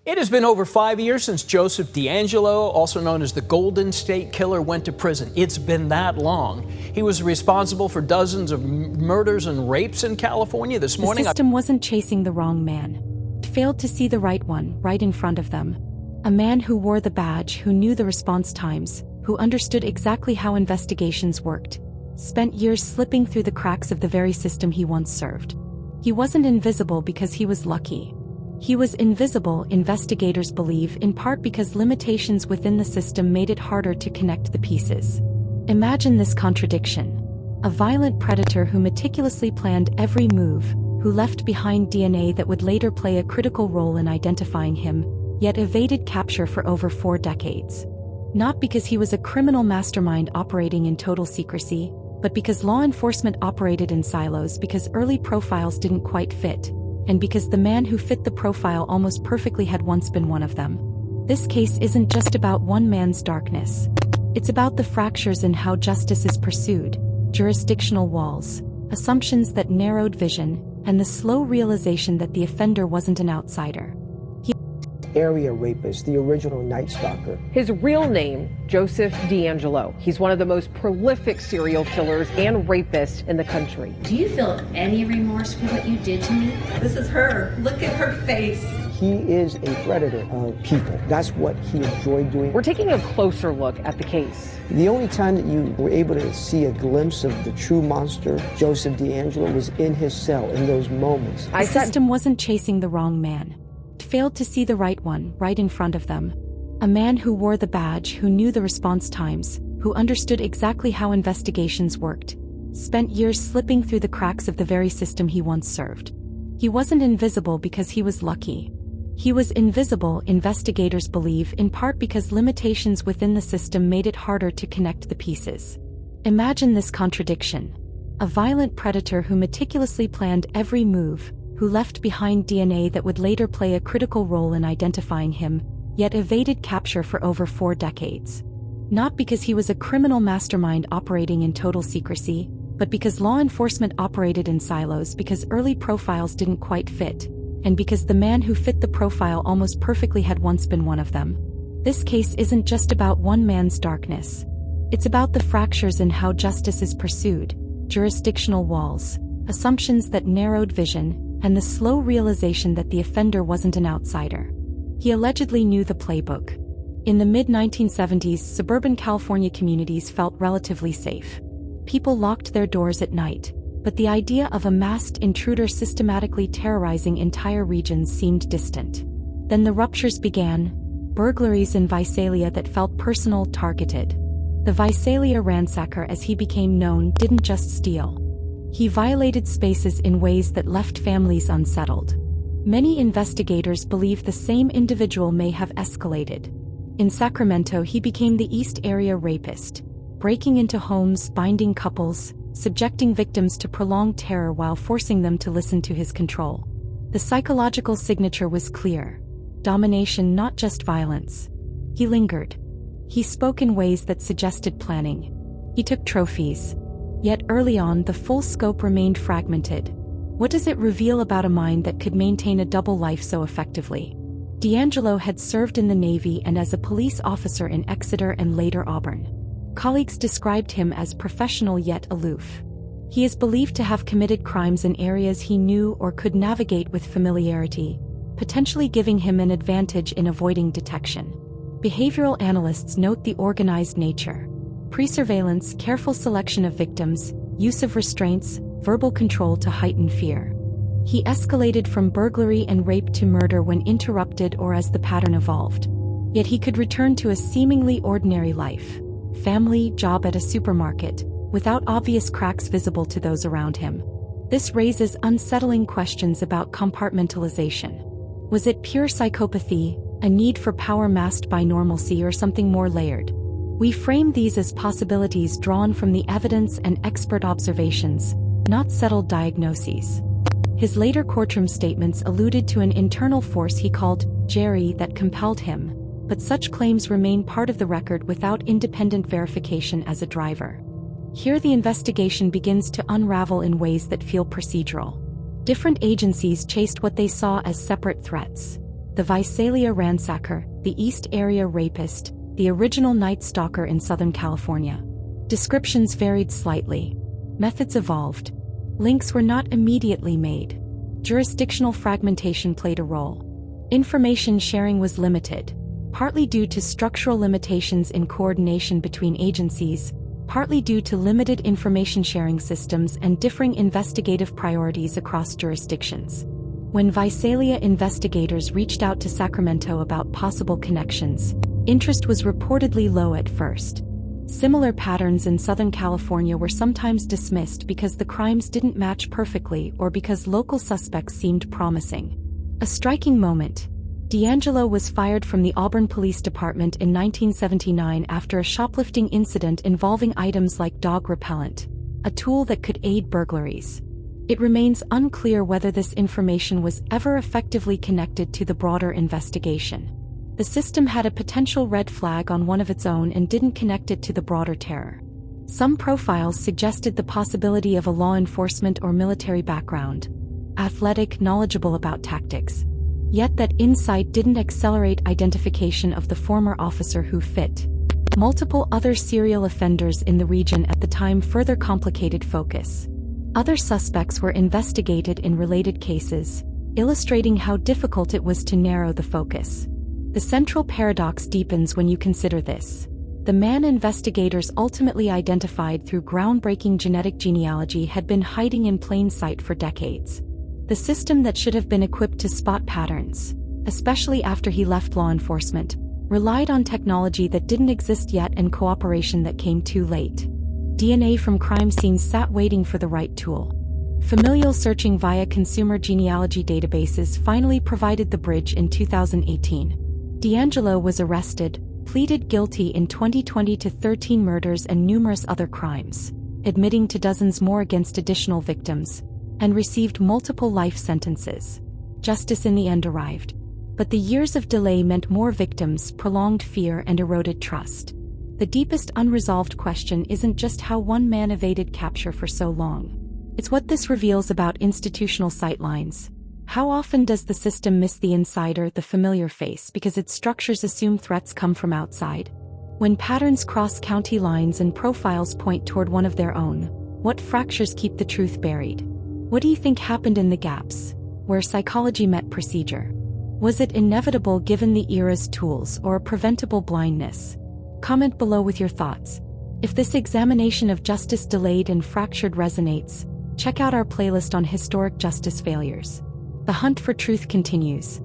It has been over 5 years since Joseph DeAngelo, also known as the Golden State Killer, went to prison. It's been that long. He was responsible for dozens of murders and rapes in California. This morning, the system wasn't chasing the wrong man. It failed to see the right one right in front of them. A man who wore the badge, who knew the response times, who understood exactly how investigations worked, spent years slipping through the cracks of the very system he once served. He wasn't invisible because he was lucky. He was invisible, investigators believe, in part because limitations within the system made it harder to connect the pieces. Imagine this contradiction. A violent predator who meticulously planned every move, who left behind DNA that would later play a critical role in identifying him, yet evaded capture for over 4 decades. Not because he was a criminal mastermind operating in total secrecy, but because law enforcement operated in silos, because early profiles didn't quite fit, and because the man who fit the profile almost perfectly had once been one of them. This case isn't just about one man's darkness. It's about the fractures in how justice is pursued, jurisdictional walls, assumptions that narrowed vision, and the slow realization that the offender wasn't an outsider. Area rapist, the original Night Stalker. His real name, Joseph DeAngelo. He's one of the most prolific serial killers and rapists in the country. Do you feel any remorse for what you did to me? This is her. Look at her face. He is a predator of people. That's what he enjoyed doing. We're taking a closer look at the case. The only time that you were able to see a glimpse of the true monster, Joseph DeAngelo, was in his cell, in those moments. The system wasn't chasing the wrong man. It failed to see the right one right in front of them. A man who wore the badge, who knew the response times, who understood exactly how investigations worked, spent years slipping through the cracks of the very system he once served. He wasn't invisible because he was lucky. He was invisible, investigators believe, in part because limitations within the system made it harder to connect the pieces. Imagine this contradiction. A violent predator who meticulously planned every move, who left behind DNA that would later play a critical role in identifying him, yet evaded capture for over 4 decades. Not because he was a criminal mastermind operating in total secrecy, but because law enforcement operated in silos, because early profiles didn't quite fit, and because the man who fit the profile almost perfectly had once been one of them. This case isn't just about one man's darkness. It's about the fractures in how justice is pursued, jurisdictional walls, assumptions that narrowed vision, and the slow realization that the offender wasn't an outsider. He allegedly knew the playbook. In the mid-1970s, suburban California communities felt relatively safe. People locked their doors at night, but the idea of a masked intruder systematically terrorizing entire regions seemed distant. Then the ruptures began, burglaries in Visalia that felt personal, targeted. The Visalia Ransacker, as he became known, didn't just steal. He violated spaces in ways that left families unsettled. Many investigators believe the same individual may have escalated. In Sacramento, he became the East Area Rapist, breaking into homes, binding couples, subjecting victims to prolonged terror while forcing them to listen to his control. The psychological signature was clear: domination, not just violence. He lingered. He spoke in ways that suggested planning. He took trophies. Yet early on, the full scope remained fragmented. What does it reveal about a mind that could maintain a double life so effectively? DeAngelo had served in the Navy and as a police officer in Exeter and later Auburn. Colleagues described him as professional yet aloof. He is believed to have committed crimes in areas he knew or could navigate with familiarity, potentially giving him an advantage in avoiding detection. Behavioral analysts note the organized nature: pre-surveillance, careful selection of victims, use of restraints, verbal control to heighten fear. He escalated from burglary and rape to murder when interrupted or as the pattern evolved. Yet he could return to a seemingly ordinary life: family, job at a supermarket, without obvious cracks visible to those around him. This raises unsettling questions about compartmentalization. Was it pure psychopathy, a need for power masked by normalcy, or something more layered? We frame these as possibilities drawn from the evidence and expert observations, not settled diagnoses. His later courtroom statements alluded to an internal force he called Jerry that compelled him, but such claims remain part of the record without independent verification as a driver. Here the investigation begins to unravel in ways that feel procedural. Different agencies chased what they saw as separate threats. the Visalia Ransacker, the East Area Rapist, the original Night Stalker in Southern California. Descriptions varied slightly. Methods evolved. Links were not immediately made. Jurisdictional fragmentation played a role. Information sharing was limited, partly due to structural limitations in coordination between agencies, partly due to limited information sharing systems and differing investigative priorities across jurisdictions. When Visalia investigators reached out to Sacramento about possible connections, interest was reportedly low at first. Similar patterns in Southern California were sometimes dismissed because the crimes didn't match perfectly or because local suspects seemed promising. A striking moment. DeAngelo was fired from the Auburn Police Department in 1979 after a shoplifting incident involving items like dog repellent, a tool that could aid burglaries. It remains unclear whether this information was ever effectively connected to the broader investigation. The system had a potential red flag on one of its own and didn't connect it to the broader terror. Some profiles suggested the possibility of a law enforcement or military background, athletic, knowledgeable about tactics. Yet that insight didn't accelerate identification of the former officer who fit. Multiple other serial offenders in the region at the time further complicated focus. Other suspects were investigated in related cases, illustrating how difficult it was to narrow the focus. The central paradox deepens when you consider this. The man investigators ultimately identified through groundbreaking genetic genealogy had been hiding in plain sight for decades. The system that should have been equipped to spot patterns, especially after he left law enforcement, relied on technology that didn't exist yet and cooperation that came too late. DNA from crime scenes sat waiting for the right tool. Familial searching via consumer genealogy databases finally provided the bridge in 2018. DeAngelo was arrested, pleaded guilty in 2020 to 13 murders and numerous other crimes, admitting to dozens more against additional victims, and received multiple life sentences. Justice in the end arrived. But the years of delay meant more victims, prolonged fear, and eroded trust. The deepest unresolved question isn't just how one man evaded capture for so long. It's what this reveals about institutional sightlines. How often does the system miss the insider, the familiar face, because its structures assume threats come from outside? When patterns cross county lines and profiles point toward one of their own, what fractures keep the truth buried? What do you think happened in the gaps, where psychology met procedure? Was it inevitable given the era's tools or a preventable blindness? Comment below with your thoughts. If this examination of justice delayed and fractured resonates, check out our playlist on historic justice failures. The hunt for truth continues.